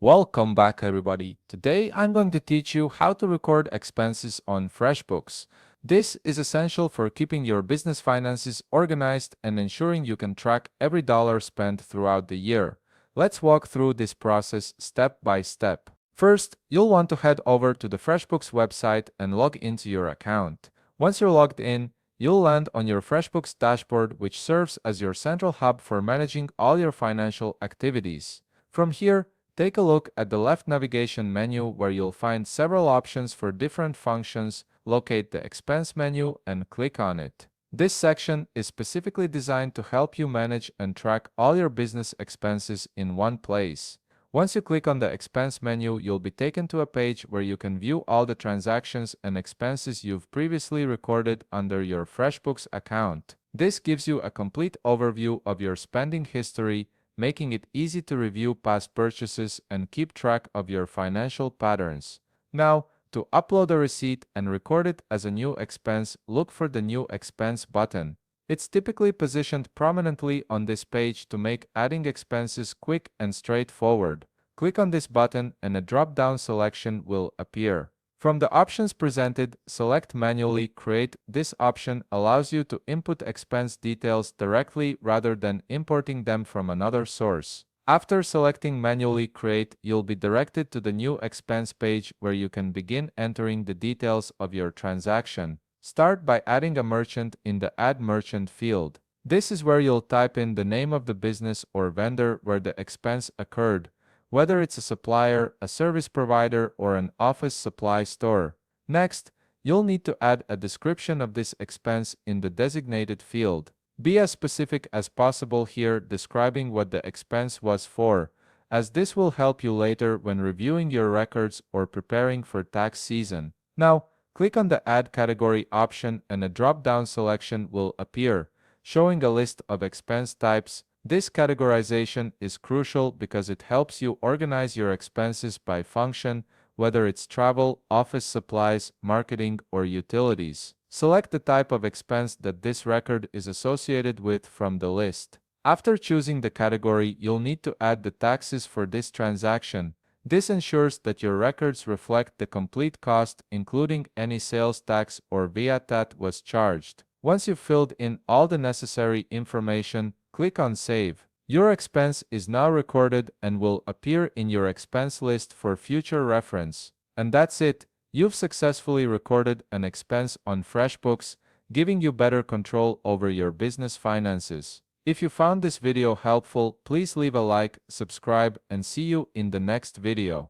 Welcome back, everybody. Today I'm going to teach you how to record expenses on Freshbooks. This is essential for keeping your business finances organized and ensuring you can track every dollar spent throughout the year. Let's walk through this process step by step. First, you'll want to head over to the Freshbooks website and log into your account. Once you're logged in, you'll land on your Freshbooks dashboard, which serves as your central hub for managing all your financial activities. From here, take a look at the left navigation menu where you'll find several options for different functions. Locate the expense menu and click on it. This section is specifically designed to help you manage and track all your business expenses in one place. Once you click on the expense menu, you'll be taken to a page where you can view all the transactions and expenses you've previously recorded under your Freshbooks account. This gives you a complete overview of your spending history, making it easy to review past purchases and keep track of your financial patterns. Now, to upload a receipt and record it as a new expense, look for the New Expense button. It's typically positioned prominently on this page to make adding expenses quick and straightforward. Click on this button and a drop-down selection will appear. From the options presented, select Manually Create. This option allows you to input expense details directly rather than importing them from another source. After selecting Manually Create, you'll be directed to the New Expense page where you can begin entering the details of your transaction. Start by adding a merchant in the Add Merchant field. This is where you'll type in the name of the business or vendor where the expense occurred, whether it's a supplier, a service provider, or an office supply store. Next, you'll need to add a description of this expense in the designated field. Be as specific as possible here, describing what the expense was for, as this will help you later when reviewing your records or preparing for tax season. Now, click on the Add Category option and a drop-down selection will appear, showing a list of expense types. This categorization is crucial because it helps you organize your expenses by function, whether it's travel, office supplies, marketing, or utilities. Select the type of expense that this record is associated with from the list. After choosing the category, you'll need to add the taxes for this transaction. This ensures that your records reflect the complete cost, including any sales tax or VAT that was charged. Once you've filled in all the necessary information, click on Save. Your expense is now recorded and will appear in your expense list for future reference. And that's it. You've successfully recorded an expense on Freshbooks, giving you better control over your business finances. If you found this video helpful, please leave a like, subscribe, and see you in the next video.